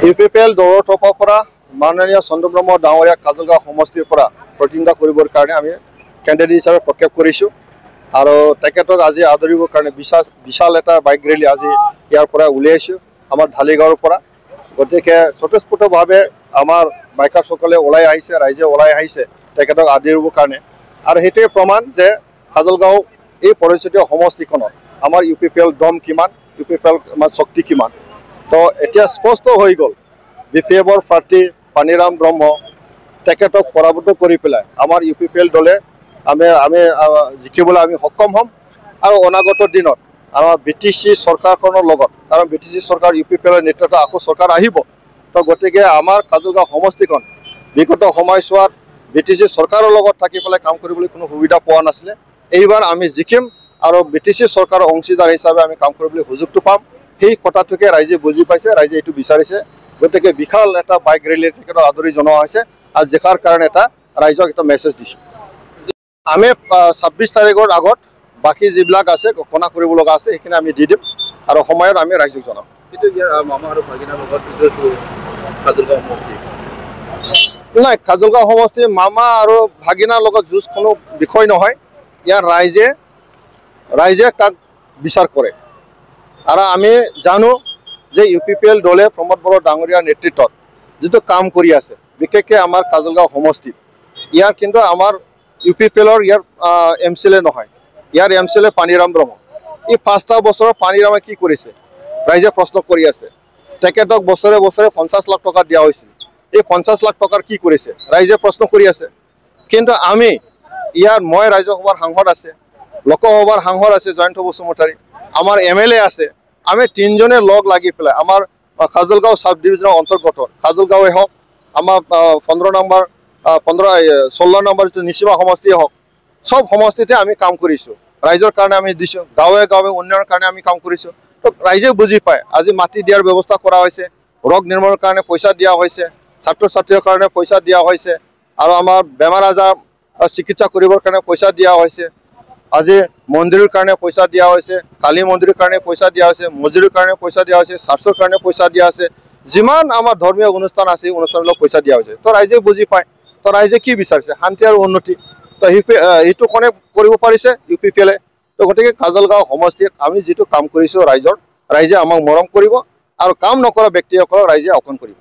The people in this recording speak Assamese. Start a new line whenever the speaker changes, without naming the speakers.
ইউপিপিএল দলৰ তৰফৰ পৰা মাননীয় চন্দ্ৰব্ৰহ্ম ডাঙৰীয়া কাজলগাঁও সমষ্টিৰ পৰা প্ৰতিনিধিত্ব কৰিবৰ কাৰণে আমি কেণ্ডিডেট হিচাপে প্ৰক্ষেপ কৰিছোঁ আৰু তেখেতক আজি আদৰিবৰ কাৰণে বিশাল এটা বাইক ৰেলী আজি ইয়াৰ পৰা উলিয়াইছোঁ আমাৰ ঢালিগাঁৱৰ পৰা। গতিকে স্বতঃস্ফূৰ্তভাৱে আমাৰ বাইকাৰসকলে ওলাই আহিছে, ৰাইজে ওলাই আহিছে তেখেতক আদৰিবৰ কাৰণে। আৰু সেইটোৱে প্ৰমাণ যে কাজলগাঁও এই পৰিস্থিতি সমষ্টিখনত আমাৰ ইউপিপিএল দম কিমান, ইউপিপিএল আমাৰ শক্তি কিমান। তো এতিয়া স্পষ্ট হৈ গ'ল বিপিএফৰ প্ৰাৰ্থী পানীৰাম ব্ৰহ্ম তেখেতক পৰাভূত কৰি পেলাই আমাৰ ইউপিপিএল দলে আমি জিকিবলৈ আমি সক্ষম হ'ম। আৰু অনাগত দিনত আমাৰ বিটিচি চৰকাৰখনৰ লগত, কাৰণ বিটিচি চৰকাৰ ইউপিপিএলৰ নেতৃত্বত আকৌ চৰকাৰ আহিব, তো গতিকে আমাৰ কাজলগাঁও সমষ্টিখন বিগত সময়ছোৱাত বিটিচি চৰকাৰৰ লগত থাকি পেলাই কাম কৰিবলৈ কোনো সুবিধা পোৱা নাছিলে। এইবাৰ আমি জিকিম আৰু বিটিচি চৰকাৰৰ অংশীদাৰ হিচাপে আমি কাম কৰিবলৈ সুযোগটো পাম। সেই কথাটোকে ৰাইজে বুজি পাইছে, ৰাইজে এইটো বিচাৰিছে। গতিকে বিশাল এটা বাইক ৰেলীৰ তেখেতক আদৰি জনোৱা হৈছে আৰু জিকাৰ কাৰণে এটা ৰাইজক এটা মেছেজ দিছোঁ। আমি 26 তাৰিখৰ আগত বাকী যিবিলাক আছে ঘোষণা কৰিব লগা আছে সেইখিনি আমি দি দিম আৰু সময়ত আমি ৰাইজক জনাম। নাই, কাজলগাঁও সমষ্টি মামা আৰু ভাগিনাৰ লগত যুঁজ কোনো বিষয় নহয়। ইয়াৰ ৰাইজে কাক বিচাৰ কৰে। আৰু আমি জানো যে ইউপিপিএল দলে প্ৰমোদ বড়ো ডাঙৰীয়াৰ নেতৃত্বত যিটো কাম কৰি আছে, বিশেষকৈ আমাৰ কাজলগাঁও সমষ্টিত, ইয়াৰ কিন্তু আমাৰ ইউপিপিএলৰ ইয়াৰ MCLA নহয়, ইয়াৰ MCLA পানীৰাম ব্ৰহ্ম। এই 5টা বছৰত পানীৰামে কি কৰিছে ৰাইজে প্ৰশ্ন কৰি আছে। তেখেতক বছৰে বছৰে 50 লাখ টকা দিয়া হৈছিল। এই 50 লাখ টকাৰ কি কৰিছে ৰাইজে প্ৰশ্ন কৰি আছে। কিন্তু আমি মই ৰাজ্যসভাৰ সাংসদ আছে, লোকসভাৰ সাংসদ আছে জয়ন্ত বসুমতাৰী, আমাৰ MLA আছে। আমি 3জনে লগ লাগি পেলাই আমাৰ কাজলগাঁও সাব ডিভিজনৰ অন্তৰ্গত কাজলগাঁৱে হওক, আমাৰ 16 নম্বৰ যিটো নিচিমা সমষ্টিয়ে হওক, সব সমষ্টিতে আমি কাম কৰিছোঁ। ৰাইজৰ কাৰণে আমি দিছোঁ, গাঁৱে গাঁৱে উন্নয়নৰ কাৰণে আমি কাম কৰিছোঁ। তো ৰাইজে বুজি পায়। আজি মাটি দিয়াৰ ব্যৱস্থা কৰা হৈছে, ৰোগ নিৰ্মূলৰ কাৰণে পইচা দিয়া হৈছে, ছাত্ৰ ছাত্ৰীৰ কাৰণে পইচা দিয়া হৈছে, আৰু আমাৰ বেমাৰ আজাৰ চিকিৎসা কৰিবৰ কাৰণে পইচা দিয়া হৈছে। আজি মন্দিৰৰ কাৰণে পইচা দিয়া হৈছে, কালী মন্দিৰৰ কাৰণে পইচা দিয়া হৈছে, মছজিদৰ কাৰণে পইচা দিয়া হৈছে, চাৰ্চৰ কাৰণে পইচা দিয়া আছে। যিমান আমাৰ ধৰ্মীয় অনুষ্ঠান আছে এই অনুষ্ঠানবিলাক পইচা দিয়া হৈছে। তো ৰাইজে বুজি পায়। তো ৰাইজে কি বিচাৰিছে? শান্তি আৰু উন্নতি। তো এইটো কোনে কৰিব পাৰিছে? ইউপিপিএলে। তো গতিকে কাজলগাঁও সমষ্টিত আমি যিটো কাম কৰিছোঁ ৰাইজে আমাক মৰম কৰিব আৰু কাম নকৰা ব্যক্তিসকলক ৰাইজে আওকাণ কৰিব।